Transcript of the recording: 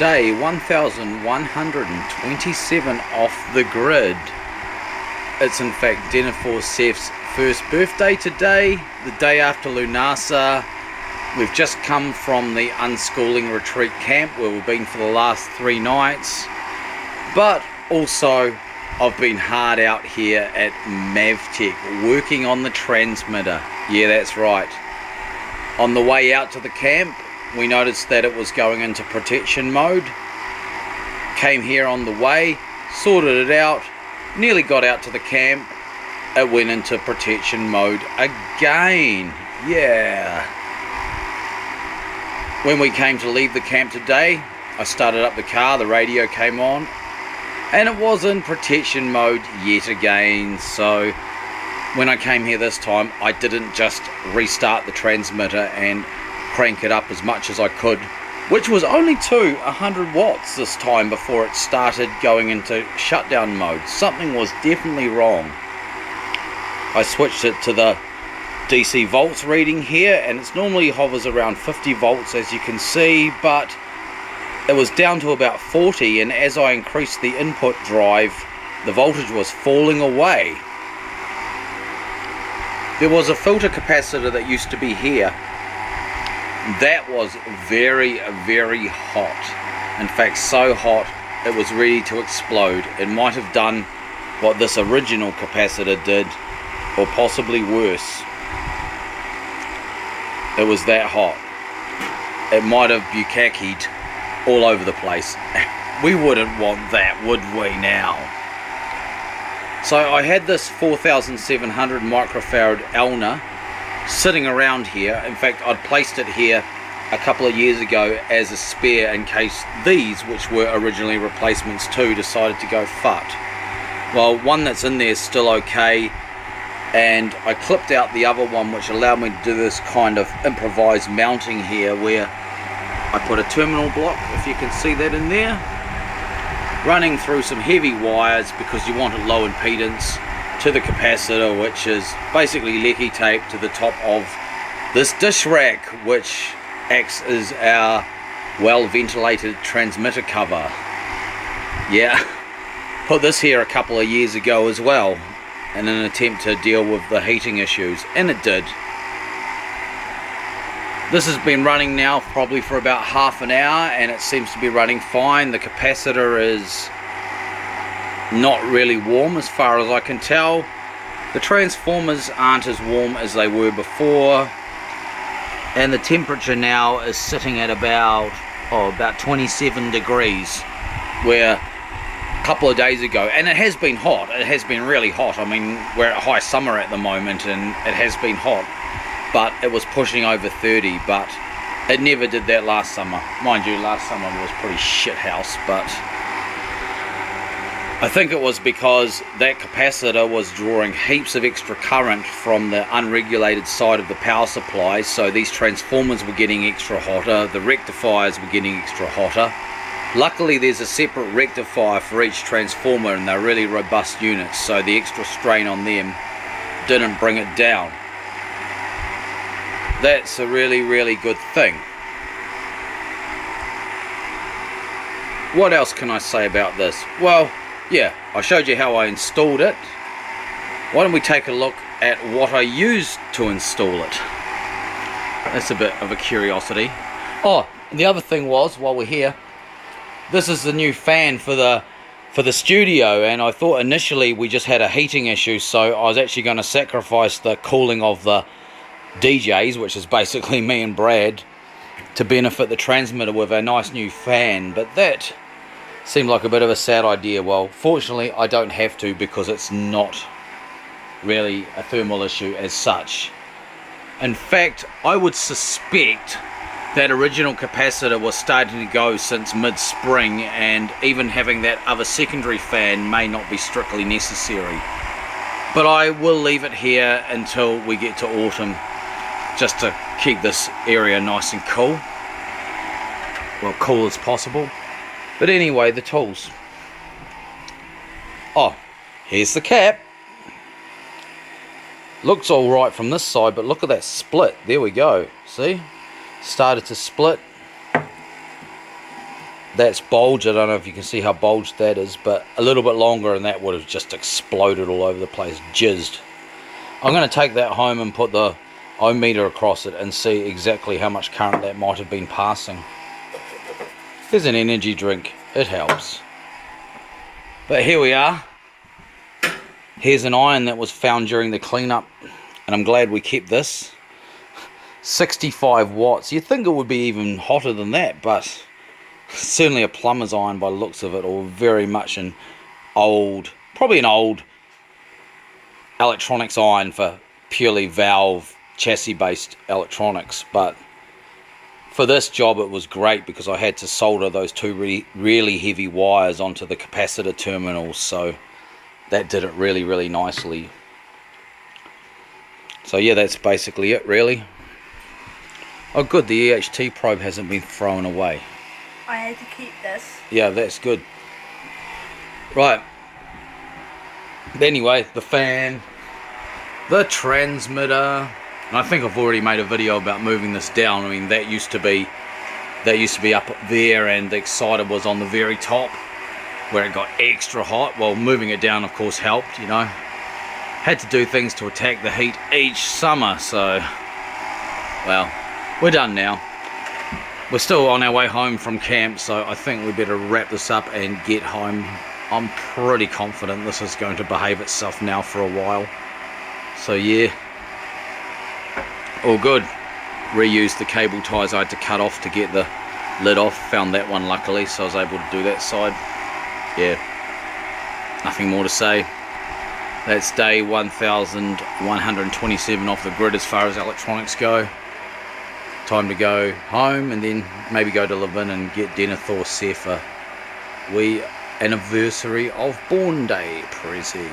day 1127 off the grid. It's in fact Dennis Seth's first birthday today, the day after Lunasa. We've just come from the unschooling retreat camp where we've been for the last 3 nights, but also I've been hard out here at Mavtech working on the transmitter. Yeah, that's right. On the way out to the camp, we noticed that it was going into protection mode. Came here on the way, sorted it out, nearly got out to the camp. It went into protection mode again. Yeah. When we came to leave the camp today, I started up the car, the radio came on, and it was in protection mode yet again. So when I came here this time, I didn't just restart the transmitter and crank it up as much as I could, which was only to 100 watts this time before it started going into shutdown mode. Something was definitely wrong. I switched it to the DC volts reading here, and it normally hovers around 50 volts as you can see, but it was down to about 40, and as I increased the input drive, the voltage was falling away. There was a filter capacitor that used to be here. That was very, very hot. In fact, so hot it was ready to explode. It might have done what this original capacitor did, or possibly worse. It was that hot. It might have bukakied all over the place. We wouldn't want that, would we now? So I had this 4700 microfarad Elna sitting around here. In fact, I'd placed it here a couple of years ago as a spare in case these, which were originally replacements too, decided to go fut. Well, one that's in there is still okay, and I clipped out the other one, which allowed me to do this kind of improvised mounting here, where I put a terminal block, if you can see that in there, running through some heavy wires because you want a low impedance to the capacitor, which is basically lecky tape to the top of this dish rack, which acts as our well ventilated transmitter cover. Yeah, put this here a couple of years ago as well in an attempt to deal with the heating issues, and it did. This has been running now probably for about half an hour, and it seems to be running fine. The capacitor is not really warm as far as I can tell. The transformers aren't as warm as they were before, and the temperature now is sitting at about 27 degrees, where a couple of days ago, and it has been hot, it has been really hot. I mean, we're at high summer at the moment and it has been hot, but it was pushing over 30, but it never did that last summer. Mind you, last summer was pretty shit house, but I think it was because that capacitor was drawing heaps of extra current from the unregulated side of the power supply, so these transformers were getting extra hotter, the rectifiers were getting extra hotter. Luckily there's a separate rectifier for each transformer, and they're really robust units, so the extra strain on them didn't bring it down. That's a really, really good thing. What else can I say about this? Well, yeah, I showed you how I installed it. Why don't we take a look at what I used to install it? That's a bit of a curiosity. Oh, and the other thing was, while we're here, this is the new fan for the studio, and I thought initially we just had a heating issue, so I was actually going to sacrifice the cooling of the DJs, which is basically me and Brad, to benefit the transmitter with a nice new fan, but that seemed like a bit of a sad idea. Well, fortunately I don't have to, because it's not really a thermal issue as such. In fact, I would suspect that original capacitor was starting to go since mid-spring, and even having that other secondary fan may not be strictly necessary. But I will leave it here until we get to autumn, just to keep this area nice and cool. Well, cool as possible. But anyway, the tools. Oh, here's the cap. Looks all right from this side, but look at that split. There we go. See? Started to split. That's bulged. I don't know if you can see how bulged that is, but a little bit longer and that would have just exploded all over the place, jizzed. I'm going to take that home and put the ohm meter across it and see exactly how much current that might have been passing. There's an energy drink, it helps. But here we are. Here's an iron that was found during the cleanup, and I'm glad we kept this. 65 watts. You'd think it would be even hotter than that, but certainly a plumber's iron by the looks of it, or very much an old, probably an old electronics iron for purely valve chassis based electronics. But for this job it was great because I had to solder those two really heavy wires onto the capacitor terminals, so that did it really nicely. So yeah, that's basically it really. Oh good, the EHT probe hasn't been thrown away. I had to keep this. Yeah, that's good. Right. But anyway, the fan, the transmitter, and I think I've already made a video about moving this down. I mean, that used to be up there, and the exciter was on the very top where it got extra hot. Well, moving it down of course helped, you know. Had to do things to attack the heat each summer, so well, we're done now. We're still on our way home from camp, so I think we better wrap this up and get home. I'm pretty confident this is going to behave itself now for a while. So yeah, all good. Reused the cable ties I had to cut off to get the lid off. Found that one luckily, so I was able to do that side. Yeah, nothing more to say. That's day 1127 off the grid as far as electronics go. Time to go home and then maybe go to Levin and get Denethor set for wee anniversary of Born Day present.